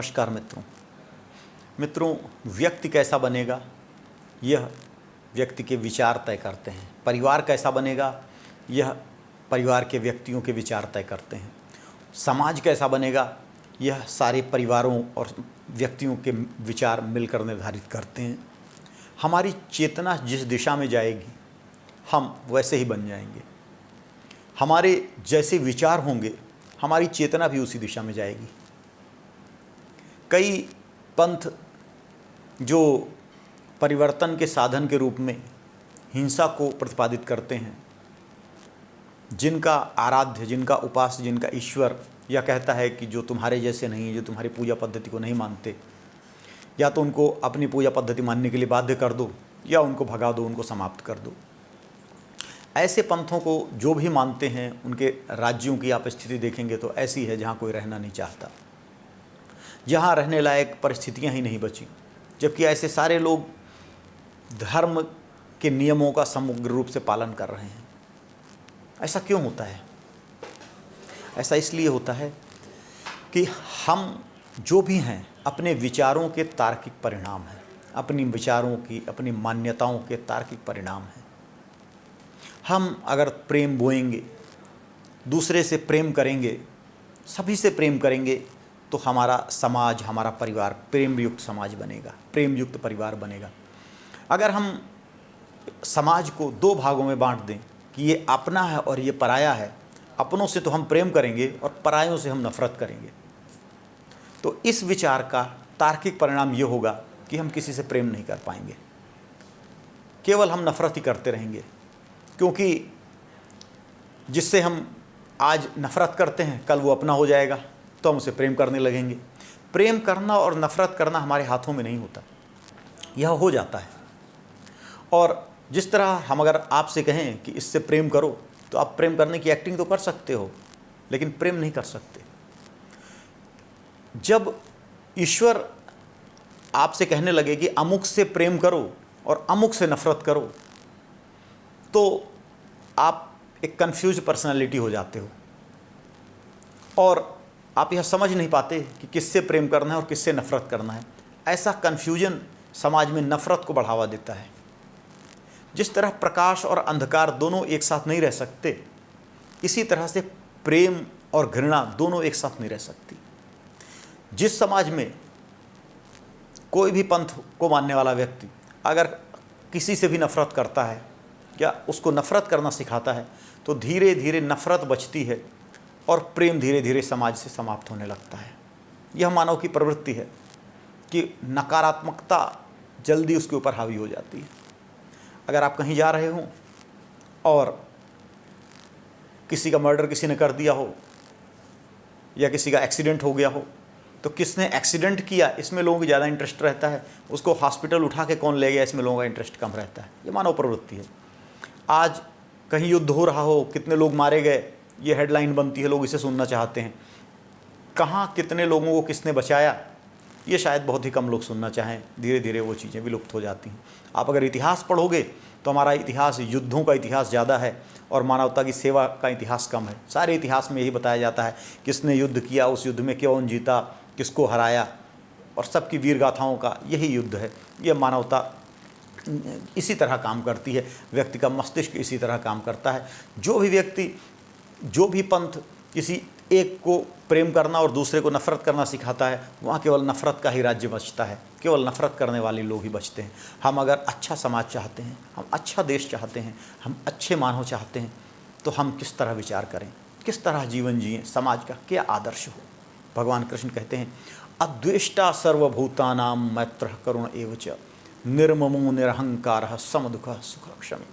नमस्कार मित्रों, व्यक्ति कैसा बनेगा यह व्यक्ति के विचार तय करते हैं। परिवार कैसा बनेगा यह परिवार के व्यक्तियों के विचार तय करते हैं। समाज कैसा बनेगा यह सारे परिवारों और व्यक्तियों के विचार मिलकर निर्धारित करते हैं। हमारी चेतना जिस दिशा में जाएगी हम वैसे ही बन जाएंगे। हमारे जैसे विचार होंगे हमारी चेतना भी उसी दिशा में जाएगी। कई पंथ जो परिवर्तन के साधन के रूप में हिंसा को प्रतिपादित करते हैं, जिनका आराध्य, जिनका उपास्य, जिनका ईश्वर यह कहता है कि जो तुम्हारे जैसे नहीं, जो तुम्हारी पूजा पद्धति को नहीं मानते, या तो उनको अपनी पूजा पद्धति मानने के लिए बाध्य कर दो या उनको भगा दो, उनको समाप्त कर दो। ऐसे पंथों को जो भी मानते हैं उनके राज्यों की आप स्थिति देखेंगे तो ऐसी है जहाँ कोई रहना नहीं चाहता, जहाँ रहने लायक परिस्थितियाँ ही नहीं बची। जबकि ऐसे सारे लोग धर्म के नियमों का समग्र रूप से पालन कर रहे हैं। ऐसा क्यों होता है? ऐसा इसलिए होता है कि हम जो भी हैं अपने विचारों के तार्किक परिणाम हैं, अपनी विचारों की, अपनी मान्यताओं के तार्किक परिणाम हैं। हम अगर प्रेम बोएंगे, दूसरे से प्रेम करेंगे, सभी से प्रेम करेंगे तो हमारा समाज, हमारा परिवार प्रेम युक्त समाज बनेगा, प्रेम युक्त परिवार बनेगा। अगर हम समाज को दो भागों में बांट दें कि ये अपना है और ये पराया है, अपनों से तो हम प्रेम करेंगे और परायों से हम नफरत करेंगे, तो इस विचार का तार्किक परिणाम ये होगा कि हम किसी से प्रेम नहीं कर पाएंगे, केवल हम नफरत ही करते रहेंगे। क्योंकि जिससे हम आज नफरत करते हैं कल वो अपना हो जाएगा तो हम उसे प्रेम करने लगेंगे। प्रेम करना और नफरत करना हमारे हाथों में नहीं होता, यह हो जाता है। और जिस तरह हम अगर आपसे कहें कि इससे प्रेम करो तो आप प्रेम करने की एक्टिंग तो कर सकते हो, लेकिन प्रेम नहीं कर सकते। जब ईश्वर आपसे कहने लगे कि अमुक से प्रेम करो और अमुक से नफरत करो, तो आप एक कंफ्यूज पर्सनालिटी हो जाते हो और आप यह समझ नहीं पाते कि किससे प्रेम करना है और किससे नफरत करना है। ऐसा कन्फ्यूजन समाज में नफरत को बढ़ावा देता है। जिस तरह प्रकाश और अंधकार दोनों एक साथ नहीं रह सकते, इसी तरह से प्रेम और घृणा दोनों एक साथ नहीं रह सकती। जिस समाज में कोई भी पंथ को मानने वाला व्यक्ति अगर किसी से भी नफरत करता है या उसको नफरत करना सिखाता है, तो धीरे धीरे नफरत बचती है और प्रेम धीरे धीरे समाज से समाप्त होने लगता है। यह मानव की प्रवृत्ति है कि नकारात्मकता जल्दी उसके ऊपर हावी हो जाती है। अगर आप कहीं जा रहे हों और किसी का मर्डर किसी ने कर दिया हो या किसी का एक्सीडेंट हो गया हो, तो किसने एक्सीडेंट किया इसमें लोगों की ज़्यादा इंटरेस्ट रहता है, उसको हॉस्पिटल उठा के कौन ले गया इसमें लोगों का इंटरेस्ट कम रहता है। ये मानव प्रवृत्ति है। आज कहीं युद्ध हो रहा हो, कितने लोग मारे गए, ये हेडलाइन बनती है, लोग इसे सुनना चाहते हैं। कहाँ कितने लोगों को किसने बचाया, ये शायद बहुत ही कम लोग सुनना चाहें। धीरे धीरे वो चीज़ें विलुप्त हो जाती हैं। आप अगर इतिहास पढ़ोगे तो हमारा इतिहास युद्धों का इतिहास ज़्यादा है और मानवता की सेवा का इतिहास कम है। सारे इतिहास में यही बताया जाता है किसने युद्ध किया, उस युद्ध में कौन जीता, किसको हराया, और सबकी वीर गाथाओं का यही युद्ध है। ये मानवता इसी तरह काम करती है, व्यक्ति का मस्तिष्क इसी तरह काम करता है। जो भी व्यक्ति, जो भी पंथ किसी एक को प्रेम करना और दूसरे को नफरत करना सिखाता है, वहाँ केवल नफरत का ही राज्य बचता है, केवल नफरत करने वाले लोग ही बचते हैं। हम अगर अच्छा समाज चाहते हैं, हम अच्छा देश चाहते हैं, हम अच्छे मानव चाहते हैं, तो हम किस तरह विचार करें, किस तरह जीवन जिएं, समाज का क्या आदर्श हो। भगवान कृष्ण कहते हैं अद्वेष्टा सर्वभूतानां मैत्रः करुण एव च निर्ममो निरहंकारः समदुःखः सुखः क्षमी।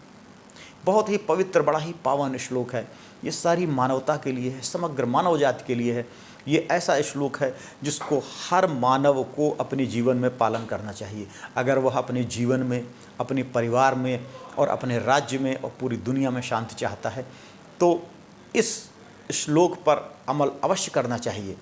बहुत ही पवित्र, बड़ा ही पावन श्लोक है। ये सारी मानवता के लिए है, समग्र मानव जाति के लिए है। ये ऐसा श्लोक है जिसको हर मानव को अपने जीवन में पालन करना चाहिए। अगर वह अपने जीवन में, अपने परिवार में और अपने राज्य में और पूरी दुनिया में शांति चाहता है तो इस श्लोक पर अमल अवश्य करना चाहिए।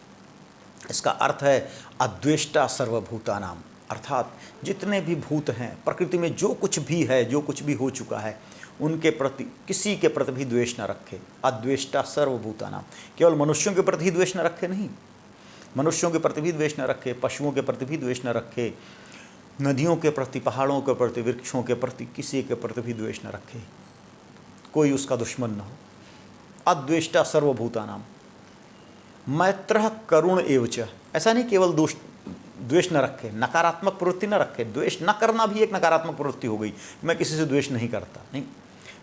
इसका अर्थ है अद्वेष्टा सर्वभूतानां, अर्थात जितने भी भूत हैं, प्रकृति में जो कुछ भी है, जो कुछ भी हो चुका है, उनके प्रति, किसी के प्रति भी द्वेष न रखे। अद्वेष्टा सर्वभूतानां, केवल मनुष्यों के प्रति ही द्वेष न रखे नहीं, मनुष्यों के प्रति भी द्वेष न रखे, पशुओं के प्रति भी द्वेष न रखे, नदियों के प्रति, पहाड़ों के प्रति, वृक्षों के प्रति, किसी के प्रति भी द्वेष न रखे, कोई उसका दुश्मन न हो। अद्वेष्टा सर्वभूतानाम मैत्रः करुण एवच। ऐसा नहीं केवल द्वेष न रखे, नकारात्मक प्रवृत्ति न रखे। द्वेष न करना भी एक नकारात्मक प्रवृत्ति हो गई, मैं किसी से द्वेष नहीं करता, नहीं,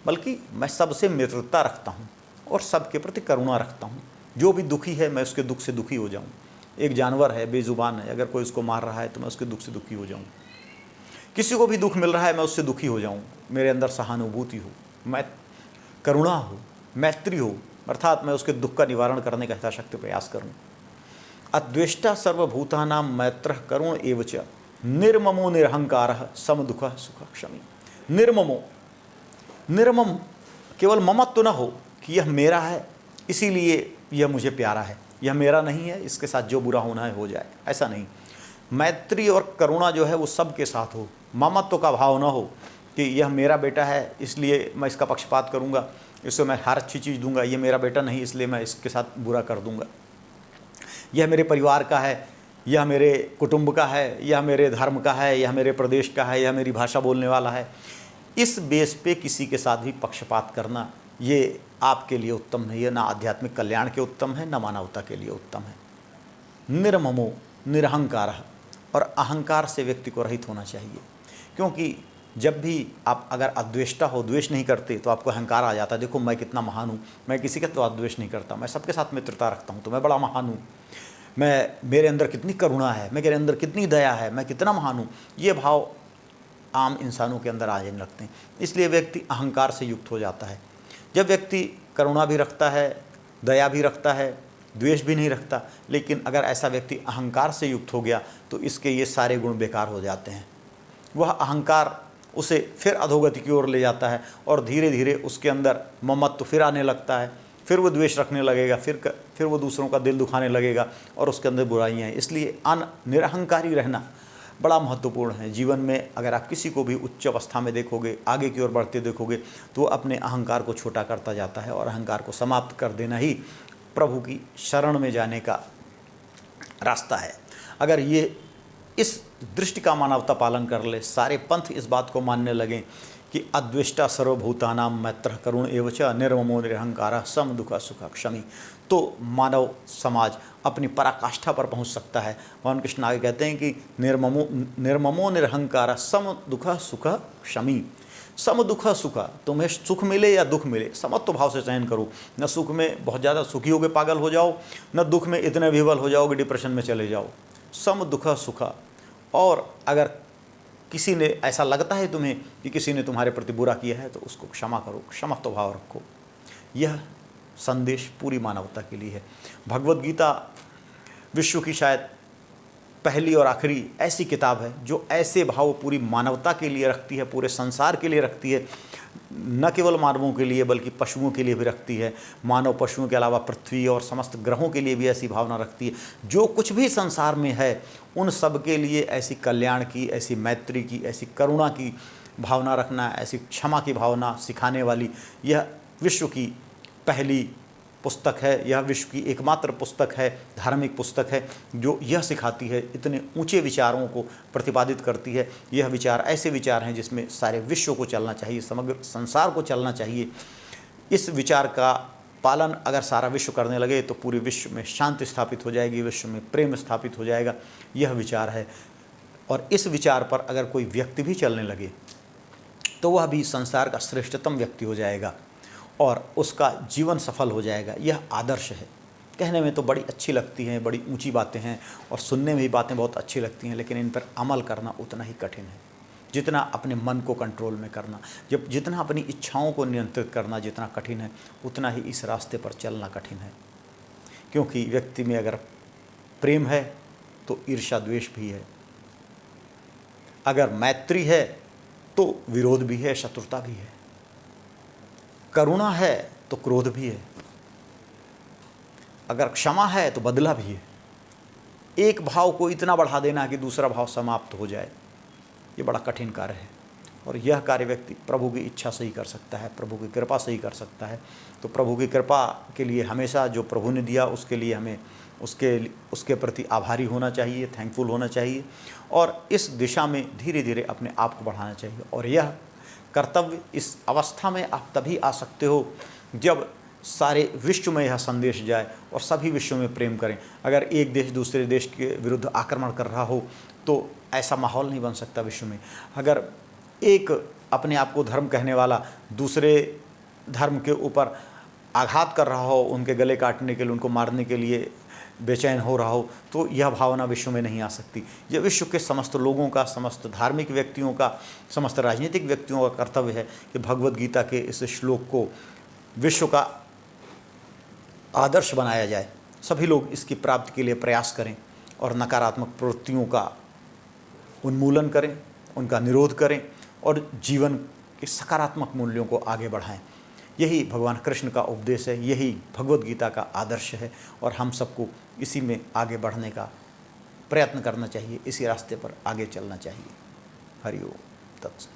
बल्कि मैं सबसे मित्रता रखता हूँ और सबके प्रति करुणा रखता हूँ। जो भी दुखी है मैं उसके दुख से दुखी हो जाऊँ। एक जानवर है, बेजुबान है, अगर कोई उसको मार रहा है तो मैं उसके दुख से दुखी हो जाऊँ। किसी को भी दुख मिल रहा है मैं उससे दुखी हो जाऊँ। मेरे अंदर सहानुभूति हो, मैं करुणा हो, मैत्री हो, अर्थात मैं उसके दुख का निवारण करने का यथाशक्ति प्रयास करूँ। अद्वेष्टा सर्वभूतानां मैत्रः करुण एवच निर्ममो निरहंकारः समदुःखः सुखः क्षमी। निर्ममो, निर्मम केवल ममत्व न हो कि यह मेरा है इसीलिए यह मुझे प्यारा है, यह मेरा नहीं है इसके साथ जो बुरा होना है हो जाए, ऐसा नहीं। मैत्री और करुणा जो है वो सबके साथ हो। ममत्व का भाव न हो कि यह मेरा बेटा है इसलिए मैं इसका पक्षपात करूँगा, इसको मैं हर अच्छी चीज़ दूंगा, ये मेरा बेटा नहीं इसलिए मैं इसके साथ बुरा कर दूंगा। यह मेरे परिवार का है, यह मेरे कुटुंब का है, यह मेरे धर्म का है, यह मेरे प्रदेश का है, यह मेरी भाषा बोलने वाला है। इस बेस पे किसी के साथ भी पक्षपात करना ये आपके लिए उत्तम नहीं है, ना आध्यात्मिक कल्याण के उत्तम है, ना मानवता के लिए उत्तम है। निर्ममो निरहंकारः, और अहंकार से व्यक्ति को रहित होना चाहिए, क्योंकि जब भी आप अगर अद्वेष्टा हो, द्वेष नहीं करते, तो आपको अहंकार आ जाता है। देखो मैं कितना महान हूँ, मैं किसी का तो द्वेष नहीं करता, मैं सबके साथ मित्रता रखता हूँ, तो मैं बड़ा महान हूँ, मेरे अंदर कितनी करुणा है, मेरे अंदर कितनी दया है, मैं कितना महान हूँ। ये भाव आम इंसानों के अंदर आ जाने लगते हैं, इसलिए व्यक्ति अहंकार से युक्त हो जाता है। जब व्यक्ति करुणा भी रखता है, दया भी रखता है, द्वेष भी नहीं रखता, लेकिन अगर ऐसा व्यक्ति अहंकार से युक्त हो गया तो इसके ये सारे गुण बेकार हो जाते हैं। वह अहंकार उसे फिर अधोगति की ओर ले जाता है और धीरे धीरे उसके अंदर ममत्व फिर आने लगता है, फिर वो द्वेष रखने लगेगा, फिर वो दूसरों का दिल दुखाने लगेगा और उसके अंदर बुराइयाँ हैं। इसलिए निरहंकारी रहना बड़ा महत्वपूर्ण है जीवन में। अगर आप किसी को भी उच्च अवस्था में देखोगे, आगे की ओर बढ़ते देखोगे, तो वो अपने अहंकार को छोटा करता जाता है और अहंकार को समाप्त कर देना ही प्रभु की शरण में जाने का रास्ता है। अगर ये इस दृष्टि का मानवता पालन कर ले, सारे पंथ इस बात को मानने लगें कि अद्वेष्टा सर्वभूतानां मैत्रः करुण एवच निर्ममो निरहंकारः समदुःखः सुखः क्षमी, तो मानव समाज अपनी पराकाष्ठा पर पहुंच सकता है। भगवान कृष्ण आगे कहते हैं कि निर्ममो निरहंकारः समदुःखः सुखः क्षमी। सम दुख सुख, तुम्हें सुख मिले या दुख मिले, समत्व भाव से चयन करो। न सुख में बहुत ज़्यादा सुखी होगे पागल हो जाओ, न दुख में इतने विवल हो जाओगे डिप्रेशन में चले जाओ। सम दुख सुख। और अगर किसी ने ऐसा लगता है तुम्हें कि किसी ने तुम्हारे प्रति बुरा किया है तो उसको क्षमा करो, क्षमत्व भाव रखो। यह संदेश पूरी मानवता के लिए है। भगवद गीता विश्व की शायद पहली और आखिरी ऐसी किताब है जो ऐसे भाव पूरी मानवता के लिए रखती है, पूरे संसार के लिए रखती है, न केवल मानवों के लिए बल्कि पशुओं के लिए भी रखती है। मानव पशुओं के अलावा पृथ्वी और समस्त ग्रहों के लिए भी ऐसी भावना रखती है। जो कुछ भी संसार में है उन सब के लिए ऐसी कल्याण की, ऐसी मैत्री की, ऐसी करुणा की भावना रखना, ऐसी क्षमा की भावना सिखाने वाली यह विश्व की पहली पुस्तक है। यह विश्व की एकमात्र पुस्तक है, धार्मिक पुस्तक है जो यह सिखाती है, इतने ऊंचे विचारों को प्रतिपादित करती है। यह विचार ऐसे विचार हैं जिसमें सारे विश्व को चलना चाहिए, समग्र संसार को चलना चाहिए। इस विचार का पालन अगर सारा विश्व करने लगे तो पूरे विश्व में शांति स्थापित हो जाएगी, विश्व में प्रेम स्थापित हो जाएगा। यह विचार है। और इस विचार पर अगर कोई व्यक्ति भी चलने लगे तो वह भी संसार का श्रेष्ठतम व्यक्ति हो जाएगा और उसका जीवन सफल हो जाएगा। यह आदर्श है। कहने में तो बड़ी अच्छी लगती हैं, बड़ी ऊंची बातें हैं और सुनने में भी बातें बहुत अच्छी लगती हैं, लेकिन इन पर अमल करना उतना ही कठिन है जितना अपने मन को कंट्रोल में करना। जब जितना अपनी इच्छाओं को नियंत्रित करना जितना कठिन है, उतना ही इस रास्ते पर चलना कठिन है। क्योंकि व्यक्ति में अगर प्रेम है तो ईर्ष्या द्वेष भी है, अगर मैत्री है तो विरोध भी है, शत्रुता भी है, करुणा है तो क्रोध भी है, अगर क्षमा है तो बदला भी है। एक भाव को इतना बढ़ा देना कि दूसरा भाव समाप्त हो जाए, ये बड़ा कठिन कार्य है। और यह कार्य व्यक्ति प्रभु की इच्छा से ही कर सकता है, प्रभु की कृपा से ही कर सकता है। तो प्रभु की कृपा के लिए हमेशा जो प्रभु ने दिया उसके लिए हमें उसके प्रति आभारी होना चाहिए, थैंकफुल होना चाहिए और इस दिशा में धीरे धीरे अपने आप को बढ़ाना चाहिए। और यह कर्तव्य, इस अवस्था में आप तभी आ सकते हो जब सारे विश्व में यह संदेश जाए और सभी विश्व में प्रेम करें। अगर एक देश दूसरे देश के विरुद्ध आक्रमण कर रहा हो तो ऐसा माहौल नहीं बन सकता विश्व में। अगर एक अपने आप को धर्म कहने वाला दूसरे धर्म के ऊपर आघात कर रहा हो, उनके गले काटने के लिए, उनको मारने के लिए बेचैन हो रहा हो, तो यह भावना विश्व में नहीं आ सकती। यह विश्व के समस्त लोगों का, समस्त धार्मिक व्यक्तियों का, समस्त राजनीतिक व्यक्तियों का कर्तव्य है कि भगवद गीता के इस श्लोक को विश्व का आदर्श बनाया जाए। सभी लोग इसकी प्राप्ति के लिए प्रयास करें और नकारात्मक प्रवृत्तियों का उन्मूलन करें, उनका निरोध करें और जीवन के सकारात्मक मूल्यों को आगे बढ़ाएं। यही भगवान कृष्ण का उपदेश है, यही भगवद गीता का आदर्श है और हम सबको इसी में आगे बढ़ने का प्रयत्न करना चाहिए, इसी रास्ते पर आगे चलना चाहिए। हरि ओम तत्सत।